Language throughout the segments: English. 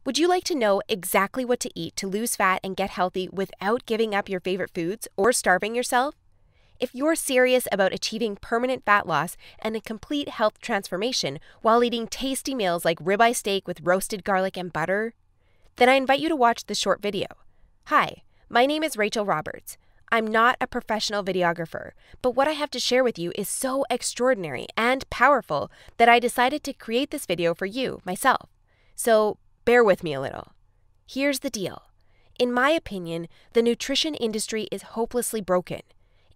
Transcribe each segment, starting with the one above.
Would you like to know exactly what to eat to lose fat and get healthy without giving up your favorite foods or starving yourself? If you're serious about achieving permanent fat loss and a complete health transformation while eating tasty meals like ribeye steak with roasted garlic and butter, then I invite you to watch this short video. Hi, my name is Rachel Roberts. I'm not a professional videographer, but what I have to share with you is so extraordinary and powerful that I decided to create this video for you, myself. So bear with me a little. Here's the deal. In my opinion, the nutrition industry is hopelessly broken.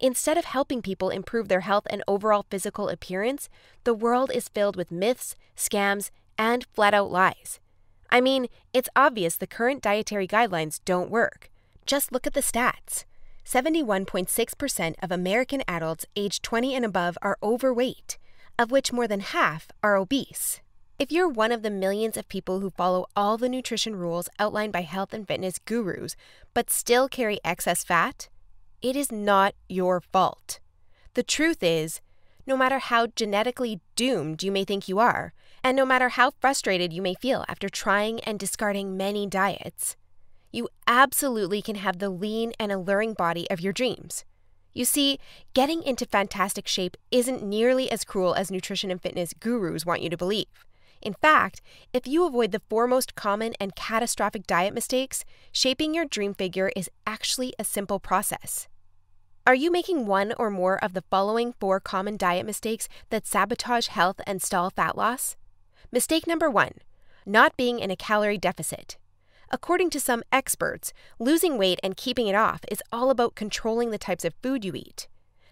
Instead of helping people improve their health and overall physical appearance, the world is filled with myths, scams, and flat-out lies. I mean, it's obvious the current dietary guidelines don't work. Just look at the stats. 71.6% of American adults aged 20 and above are overweight, of which more than half are obese. If you're one of the millions of people who follow all the nutrition rules outlined by health and fitness gurus, but still carry excess fat, it is not your fault. The truth is, no matter how genetically doomed you may think you are, and no matter how frustrated you may feel after trying and discarding many diets, you absolutely can have the lean and alluring body of your dreams. You see, getting into fantastic shape isn't nearly as cruel as nutrition and fitness gurus want you to believe. In fact, if you avoid the four most common and catastrophic diet mistakes, shaping your dream figure is actually a simple process. Are you making one or more of the following 4 common diet mistakes that sabotage health and stall fat loss? Mistake number 1, not being in a calorie deficit. According to some experts, losing weight and keeping it off is all about controlling the types of food you eat.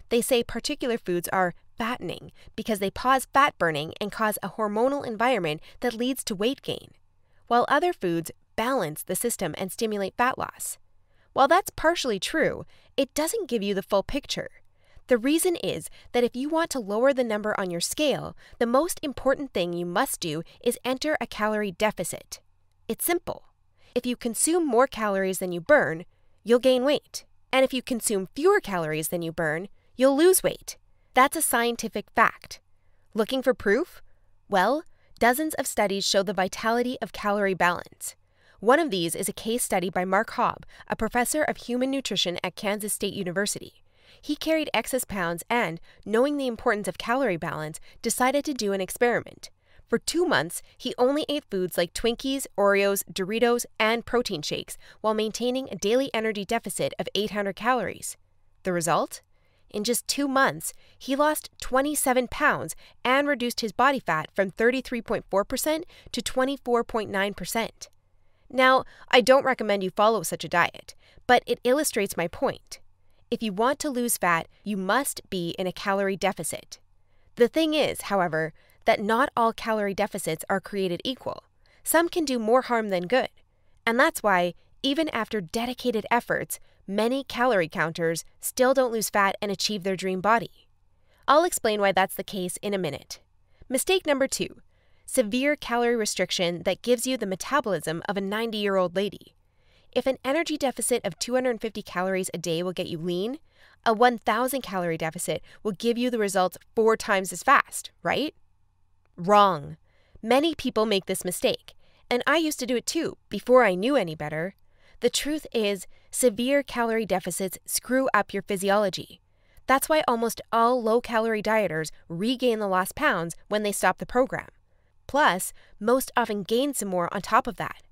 They say particular foods are fattening because they pause fat burning and cause a hormonal environment that leads to weight gain, while other foods balance the system and stimulate fat loss. While that's partially true, it doesn't give you the full picture. The reason is that if you want to lower the number on your scale, the most important thing you must do is enter a calorie deficit. It's simple. If you consume more calories than you burn, you'll gain weight. And if you consume fewer calories than you burn, you'll lose weight. That's a scientific fact. Looking for proof? Well, dozens of studies show the vitality of calorie balance. One of these is a case study by Mark Hobb, a professor of human nutrition at Kansas State University. He carried excess pounds and, knowing the importance of calorie balance, decided to do an experiment. For 2 months, he only ate foods like Twinkies, Oreos, Doritos, and protein shakes while maintaining a daily energy deficit of 800 calories. The result? In just 2 months, he lost 27 pounds and reduced his body fat from 33.4% to 24.9%. Now, I don't recommend you follow such a diet, but it illustrates my point. If you want to lose fat, you must be in a calorie deficit. The thing is, however, that not all calorie deficits are created equal. Some can do more harm than good. And that's why, even after dedicated efforts, many calorie counters still don't lose fat and achieve their dream body. I'll explain why that's the case in a minute. Mistake number 2, severe calorie restriction that gives you the metabolism of a 90-year-old lady. If an energy deficit of 250 calories a day will get you lean, a 1,000 calorie deficit will give you the results 4 times as fast, right? Wrong. Many people make this mistake, and I used to do it too, before I knew any better. The truth is, severe calorie deficits screw up your physiology. That's why almost all low-calorie dieters regain the lost pounds when they stop the program. Plus, most often gain some more on top of that.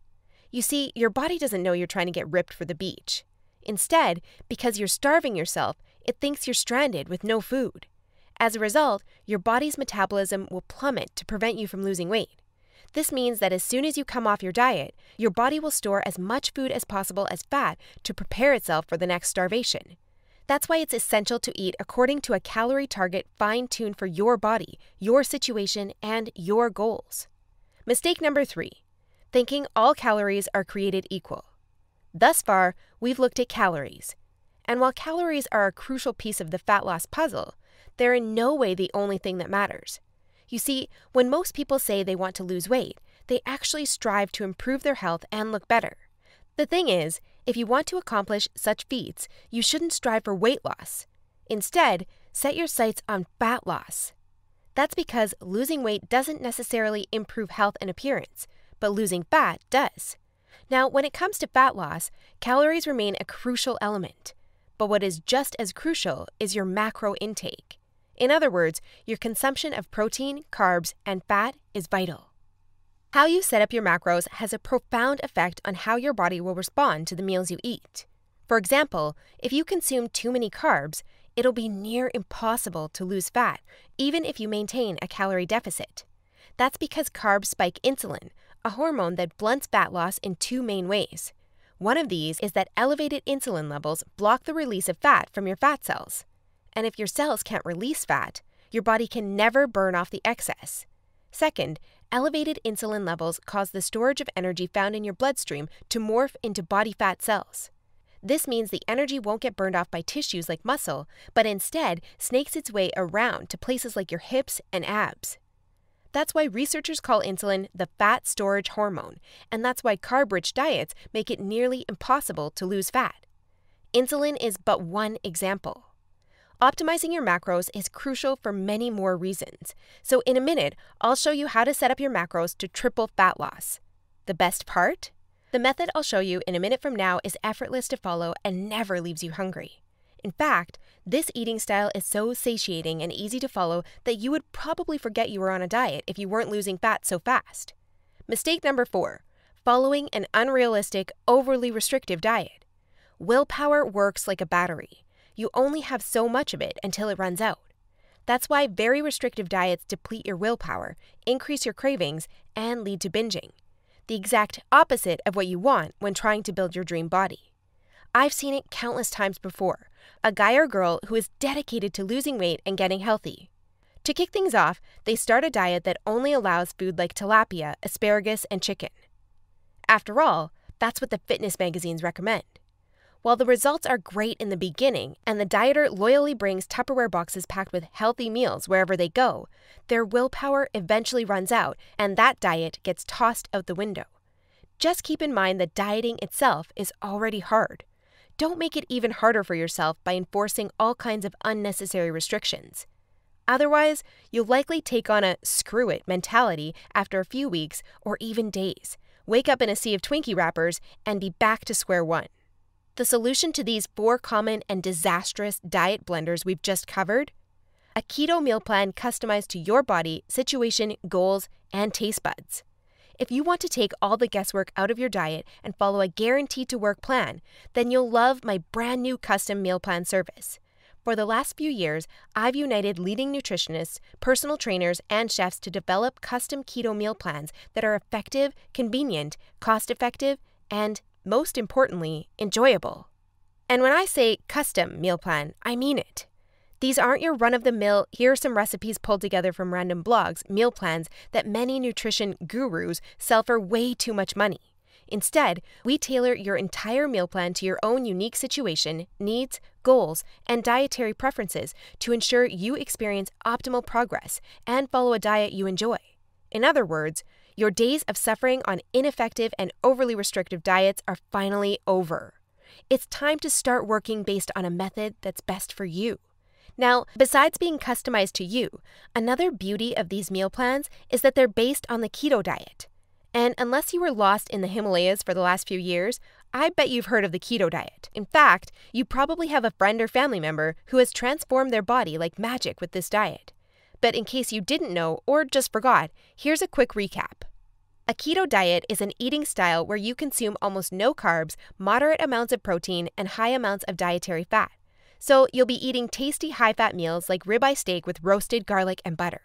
You see, your body doesn't know you're trying to get ripped for the beach. Instead, because you're starving yourself, it thinks you're stranded with no food. As a result, your body's metabolism will plummet to prevent you from losing weight. This means that as soon as you come off your diet, your body will store as much food as possible as fat to prepare itself for the next starvation. That's why it's essential to eat according to a calorie target fine-tuned for your body, your situation, and your goals. Mistake number 3, thinking all calories are created equal. Thus far, we've looked at calories. And while calories are a crucial piece of the fat loss puzzle, they're in no way the only thing that matters. You see, when most people say they want to lose weight, they actually strive to improve their health and look better. The thing is, if you want to accomplish such feats, you shouldn't strive for weight loss. Instead, set your sights on fat loss. That's because losing weight doesn't necessarily improve health and appearance, but losing fat does. Now, when it comes to fat loss, calories remain a crucial element. But what is just as crucial is your macro intake. In other words, your consumption of protein, carbs, and fat is vital. How you set up your macros has a profound effect on how your body will respond to the meals you eat. For example, if you consume too many carbs, it'll be near impossible to lose fat, even if you maintain a calorie deficit. That's because carbs spike insulin, a hormone that blunts fat loss in two main ways. One of these is that elevated insulin levels block the release of fat from your fat cells. And if your cells can't release fat, your body can never burn off the excess. Second, elevated insulin levels cause the storage of energy found in your bloodstream to morph into body fat cells. This means the energy won't get burned off by tissues like muscle, but instead snakes its way around to places like your hips and abs. That's why researchers call insulin the fat storage hormone, and that's why carb-rich diets make it nearly impossible to lose fat. Insulin is but one example. Optimizing your macros is crucial for many more reasons. So in a minute, I'll show you how to set up your macros to triple fat loss. The best part? The method I'll show you in a minute from now is effortless to follow and never leaves you hungry. In fact, this eating style is so satiating and easy to follow that you would probably forget you were on a diet if you weren't losing fat so fast. Mistake number 4, following an unrealistic, overly restrictive diet. Willpower works like a battery. You only have so much of it until it runs out. That's why very restrictive diets deplete your willpower, increase your cravings, and lead to binging. The exact opposite of what you want when trying to build your dream body. I've seen it countless times before. A guy or girl who is dedicated to losing weight and getting healthy. To kick things off, they start a diet that only allows food like tilapia, asparagus, and chicken. After all, that's what the fitness magazines recommend. While the results are great in the beginning, and the dieter loyally brings Tupperware boxes packed with healthy meals wherever they go, their willpower eventually runs out, and that diet gets tossed out the window. Just keep in mind that dieting itself is already hard. Don't make it even harder for yourself by enforcing all kinds of unnecessary restrictions. Otherwise, you'll likely take on a screw it mentality after a few weeks or even days, wake up in a sea of Twinkie wrappers, and be back to square one. The solution to these 4 common and disastrous diet blunders we've just covered? A keto meal plan customized to your body, situation, goals, and taste buds. If you want to take all the guesswork out of your diet and follow a guaranteed-to-work plan, then you'll love my brand new custom meal plan service. For the last few years, I've united leading nutritionists, personal trainers, and chefs to develop custom keto meal plans that are effective, convenient, cost-effective, and most importantly, enjoyable. And when I say custom meal plan, I mean it. These aren't your run-of-the-mill, here are some recipes pulled together from random blogs, meal plans that many nutrition gurus sell for way too much money. Instead, we tailor your entire meal plan to your own unique situation, needs, goals, and dietary preferences to ensure you experience optimal progress and follow a diet you enjoy. In other words, your days of suffering on ineffective and overly restrictive diets are finally over. It's time to start working based on a method that's best for you. Now, besides being customized to you, another beauty of these meal plans is that they're based on the keto diet. And unless you were lost in the Himalayas for the last few years, I bet you've heard of the keto diet. In fact, you probably have a friend or family member who has transformed their body like magic with this diet. But in case you didn't know or just forgot, here's a quick recap. A keto diet is an eating style where you consume almost no carbs, moderate amounts of protein, and high amounts of dietary fat. So you'll be eating tasty high-fat meals like ribeye steak with roasted garlic and butter.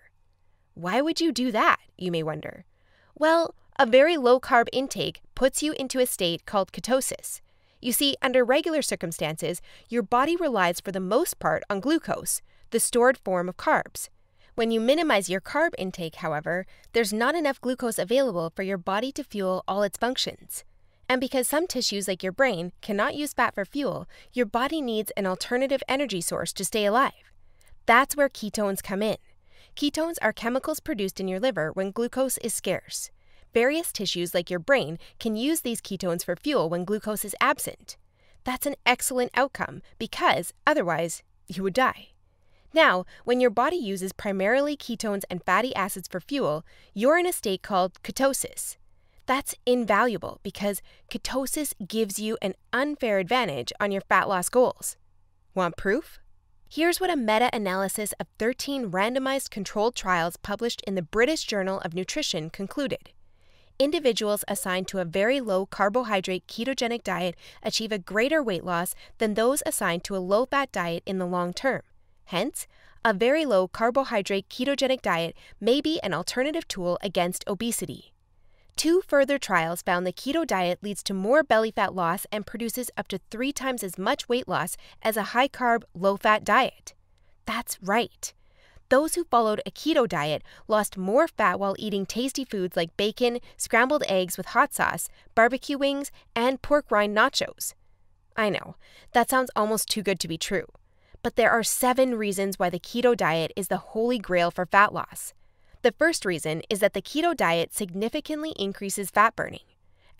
Why would you do that, you may wonder? Well, a very low-carb intake puts you into a state called ketosis. You see, under regular circumstances, your body relies for the most part on glucose, the stored form of carbs. When you minimize your carb intake, however, there's not enough glucose available for your body to fuel all its functions. And because some tissues like your brain cannot use fat for fuel, your body needs an alternative energy source to stay alive. That's where ketones come in. Ketones are chemicals produced in your liver when glucose is scarce. Various tissues like your brain can use these ketones for fuel when glucose is absent. That's an excellent outcome because otherwise you would die. Now, when your body uses primarily ketones and fatty acids for fuel, you're in a state called ketosis. That's invaluable because ketosis gives you an unfair advantage on your fat loss goals. Want proof? Here's what a meta-analysis of 13 randomized controlled trials published in the British Journal of Nutrition concluded. Individuals assigned to a very low carbohydrate ketogenic diet achieve a greater weight loss than those assigned to a low-fat diet in the long term. Hence, a very low carbohydrate ketogenic diet may be an alternative tool against obesity. 2 further trials found the keto diet leads to more belly fat loss and produces up to 3 times as much weight loss as a high-carb, low-fat diet. That's right. Those who followed a keto diet lost more fat while eating tasty foods like bacon, scrambled eggs with hot sauce, barbecue wings, and pork rind nachos. I know, that sounds almost too good to be true. But there are 7 reasons why the keto diet is the holy grail for fat loss. The first reason is that the keto diet significantly increases fat burning.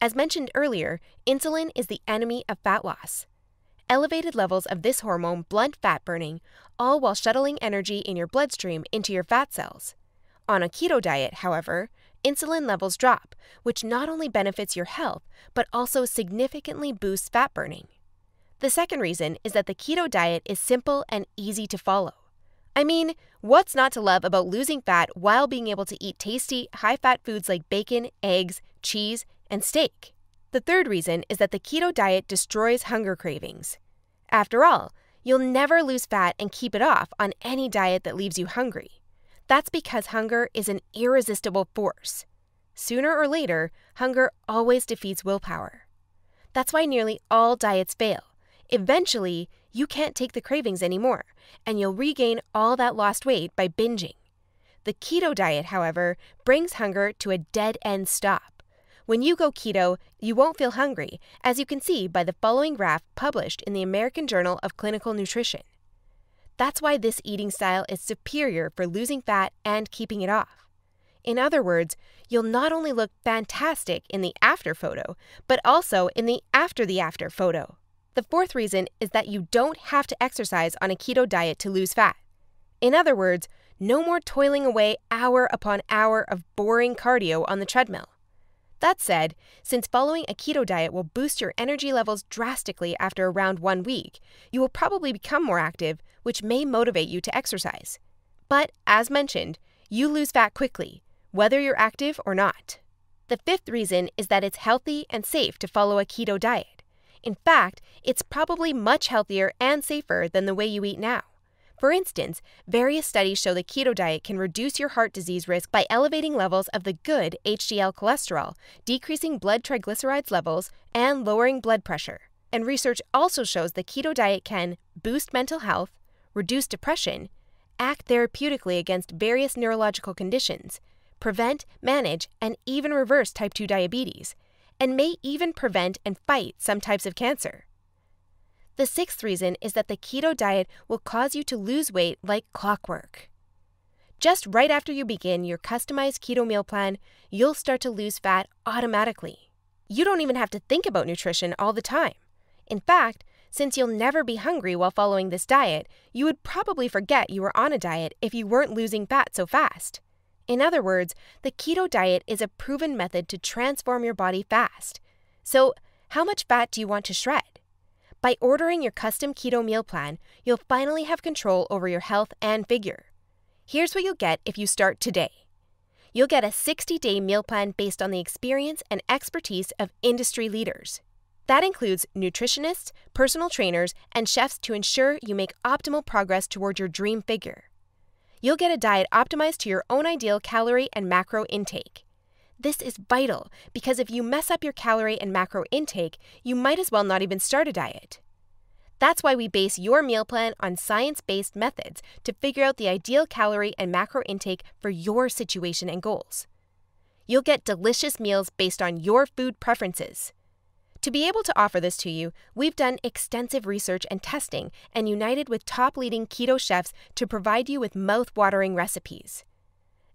As mentioned earlier, insulin is the enemy of fat loss. Elevated levels of this hormone blunt fat burning, all while shuttling energy in your bloodstream into your fat cells. On a keto diet, however, insulin levels drop, which not only benefits your health, but also significantly boosts fat burning. The second reason is that the keto diet is simple and easy to follow. I mean, what's not to love about losing fat while being able to eat tasty, high-fat foods like bacon, eggs, cheese, and steak? The third reason is that the keto diet destroys hunger cravings. After all, you'll never lose fat and keep it off on any diet that leaves you hungry. That's because hunger is an irresistible force. Sooner or later, hunger always defeats willpower. That's why nearly all diets fail. Eventually, you can't take the cravings anymore, and you'll regain all that lost weight by binging. The keto diet, however, brings hunger to a dead-end stop. When you go keto, you won't feel hungry, as you can see by the following graph published in the American Journal of Clinical Nutrition. That's why this eating style is superior for losing fat and keeping it off. In other words, you'll not only look fantastic in the after photo, but also in the after photo. The fourth reason is that you don't have to exercise on a keto diet to lose fat. In other words, no more toiling away hour upon hour of boring cardio on the treadmill. That said, since following a keto diet will boost your energy levels drastically after around 1 week, you will probably become more active, which may motivate you to exercise. But, as mentioned, you lose fat quickly, whether you're active or not. The fifth reason is that it's healthy and safe to follow a keto diet. In fact, it's probably much healthier and safer than the way you eat now. For instance, various studies show the keto diet can reduce your heart disease risk by elevating levels of the good HDL cholesterol, decreasing blood triglycerides levels, and lowering blood pressure. And research also shows the keto diet can boost mental health, reduce depression, act therapeutically against various neurological conditions, prevent, manage, and even reverse type 2 diabetes, and may even prevent and fight some types of cancer. The sixth reason is that the keto diet will cause you to lose weight like clockwork. Just right after you begin your customized keto meal plan, you'll start to lose fat automatically. You don't even have to think about nutrition all the time. In fact, since you'll never be hungry while following this diet, you would probably forget you were on a diet if you weren't losing fat so fast. In other words, the keto diet is a proven method to transform your body fast. So, how much fat do you want to shred? By ordering your custom keto meal plan, you'll finally have control over your health and figure. Here's what you'll get if you start today. You'll get a 60-day meal plan based on the experience and expertise of industry leaders. That includes nutritionists, personal trainers, and chefs to ensure you make optimal progress toward your dream figure. You'll get a diet optimized to your own ideal calorie and macro intake. This is vital because if you mess up your calorie and macro intake, you might as well not even start a diet. That's why we base your meal plan on science-based methods to figure out the ideal calorie and macro intake for your situation and goals. You'll get delicious meals based on your food preferences. To be able to offer this to you, we've done extensive research and testing and united with top leading keto chefs to provide you with mouth-watering recipes.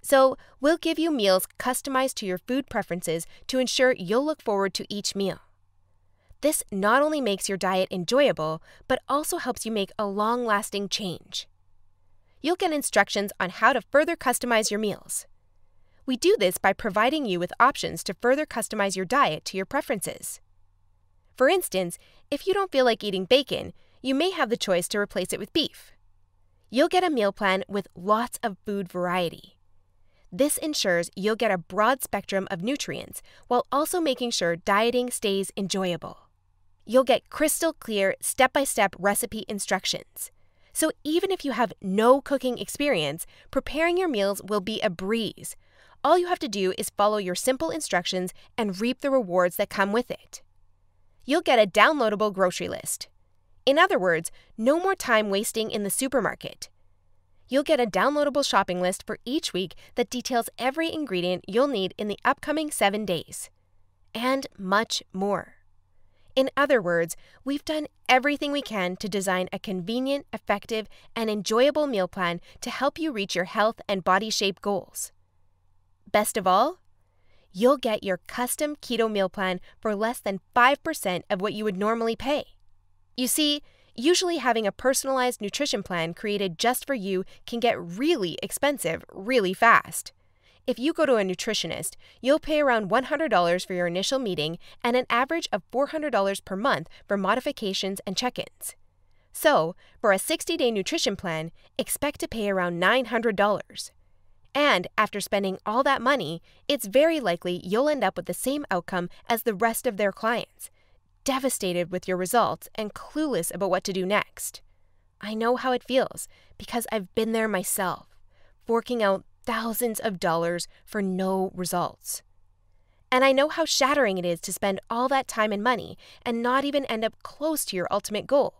So, we'll give you meals customized to your food preferences to ensure you'll look forward to each meal. This not only makes your diet enjoyable, but also helps you make a long-lasting change. You'll get instructions on how to further customize your meals. We do this by providing you with options to further customize your diet to your preferences. For instance, if you don't feel like eating bacon, you may have the choice to replace it with beef. You'll get a meal plan with lots of food variety. This ensures you'll get a broad spectrum of nutrients while also making sure dieting stays enjoyable. You'll get crystal clear step-by-step recipe instructions. So even if you have no cooking experience, preparing your meals will be a breeze. All you have to do is follow your simple instructions and reap the rewards that come with it. You'll get a downloadable grocery list. In other words, no more time wasting in the supermarket. You'll get a downloadable shopping list for each week that details every ingredient you'll need in the upcoming 7 days. And much more. In other words, we've done everything we can to design a convenient, effective, and enjoyable meal plan to help you reach your health and body shape goals. Best of all, you'll get your custom keto meal plan for less than 5% of what you would normally pay. You see, usually having a personalized nutrition plan created just for you can get really expensive really fast. If you go to a nutritionist, you'll pay around $100 for your initial meeting and an average of $400 per month for modifications and check-ins. So, for a 60-day nutrition plan, expect to pay around $900. And after spending all that money, it's very likely you'll end up with the same outcome as the rest of their clients, devastated with your results and clueless about what to do next. I know how it feels because I've been there myself, forking out thousands of dollars for no results. And I know how shattering it is to spend all that time and money and not even end up close to your ultimate goal.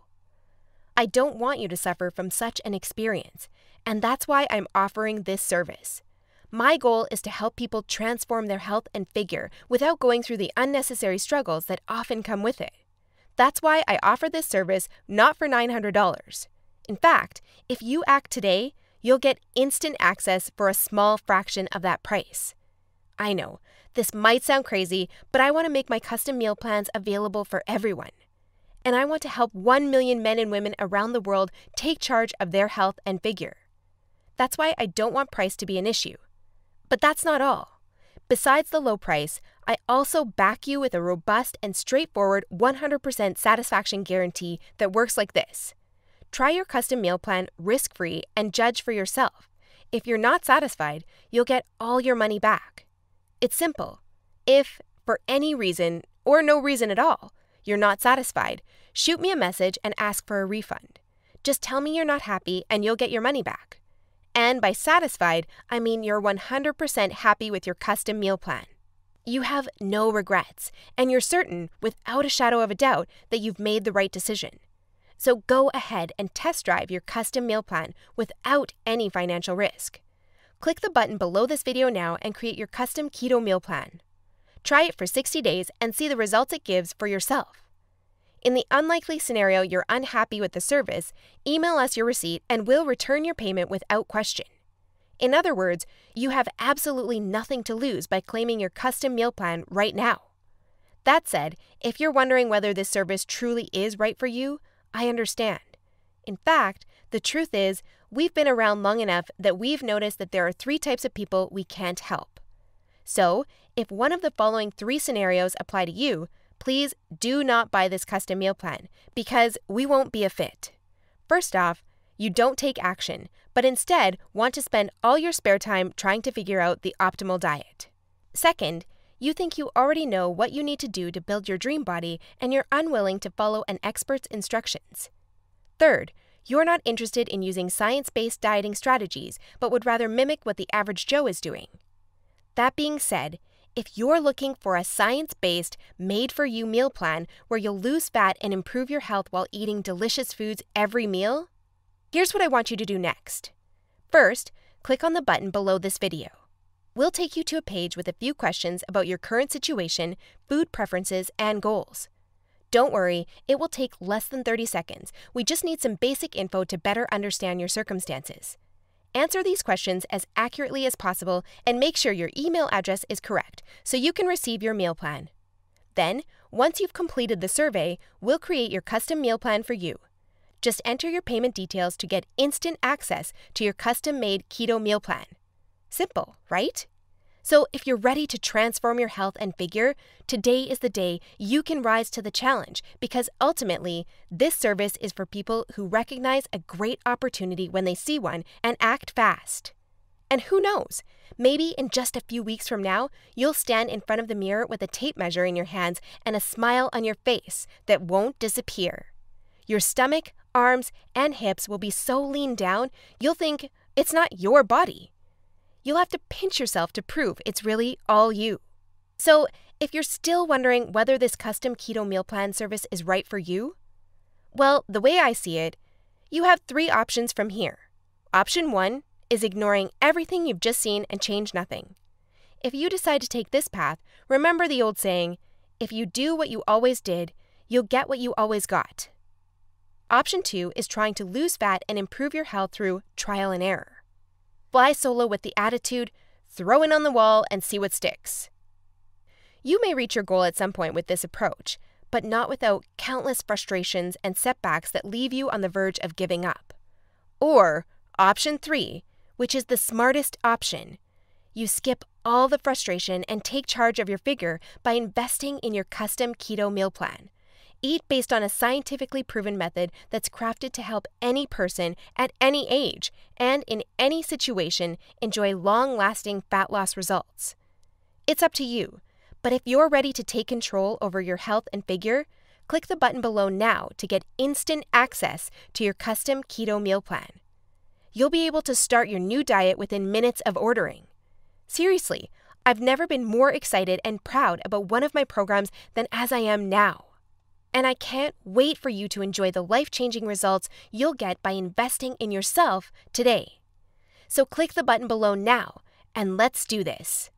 I don't want you to suffer from such an experience, and that's why I'm offering this service. My goal is to help people transform their health and figure without going through the unnecessary struggles that often come with it. That's why I offer this service not for $900. In fact, if you act today, you'll get instant access for a small fraction of that price. I know, this might sound crazy, but I want to make my custom meal plans available for everyone. And I want to help 1 million men and women around the world take charge of their health and figure. That's why I don't want price to be an issue. But that's not all. Besides the low price, I also back you with a robust and straightforward 100% satisfaction guarantee that works like this. Try your custom meal plan risk-free and judge for yourself. If you're not satisfied, you'll get all your money back. It's simple. If, for any reason, or no reason at all, you're not satisfied, shoot me a message and ask for a refund. Just tell me you're not happy and you'll get your money back. And by satisfied, I mean you're 100% happy with your custom meal plan. You have no regrets, and you're certain, without a shadow of a doubt, that you've made the right decision. So go ahead and test drive your custom meal plan without any financial risk. Click the button below this video now and create your custom keto meal plan. Try it for 60 days and see the results it gives for yourself. In the unlikely scenario you're unhappy with the service, email us your receipt and we'll return your payment without question. In other words, you have absolutely nothing to lose by claiming your custom meal plan right now. That said, if you're wondering whether this service truly is right for you, I understand. In fact, the truth is, we've been around long enough that we've noticed that there are 3 types of people we can't help. So, if one of the following 3 scenarios apply to you, please do not buy this custom meal plan because we won't be a fit. First off, you don't take action, but instead want to spend all your spare time trying to figure out the optimal diet. Second, you think you already know what you need to do to build your dream body and you're unwilling to follow an expert's instructions. Third, you're not interested in using science-based dieting strategies, but would rather mimic what the average Joe is doing. That being said, if you're looking for a science-based, made-for-you meal plan where you'll lose fat and improve your health while eating delicious foods every meal, here's what I want you to do next. First, click on the button below this video. We'll take you to a page with a few questions about your current situation, food preferences, and goals. Don't worry, it will take less than 30 seconds. We just need some basic info to better understand your circumstances. Answer these questions as accurately as possible and make sure your email address is correct so you can receive your meal plan. Then, once you've completed the survey, we'll create your custom meal plan for you. Just enter your payment details to get instant access to your custom-made keto meal plan. Simple, right? So if you're ready to transform your health and figure, today is the day you can rise to the challenge, because ultimately, this service is for people who recognize a great opportunity when they see one and act fast. And who knows, maybe in just a few weeks from now, you'll stand in front of the mirror with a tape measure in your hands and a smile on your face that won't disappear. Your stomach, arms, and hips will be so lean down, you'll think it's not your body. You'll have to pinch yourself to prove it's really all you. So, if you're still wondering whether this custom keto meal plan service is right for you, well, the way I see it, you have 3 options from here. Option 1 is ignoring everything you've just seen and change nothing. If you decide to take this path, remember the old saying, if you do what you always did, you'll get what you always got. Option 2 is trying to lose fat and improve your health through trial and error. Fly solo with the attitude, throw it on the wall and see what sticks. You may reach your goal at some point with this approach, but not without countless frustrations and setbacks that leave you on the verge of giving up. Or option 3, which is the smartest option. You skip all the frustration and take charge of your figure by investing in your custom keto meal plan. Eat based on a scientifically proven method that's crafted to help any person at any age and in any situation enjoy long-lasting fat loss results. It's up to you, but if you're ready to take control over your health and figure, click the button below now to get instant access to your custom keto meal plan. You'll be able to start your new diet within minutes of ordering. Seriously, I've never been more excited and proud about one of my programs than as I am now. And I can't wait for you to enjoy the life-changing results you'll get by investing in yourself today. So click the button below now, and let's do this.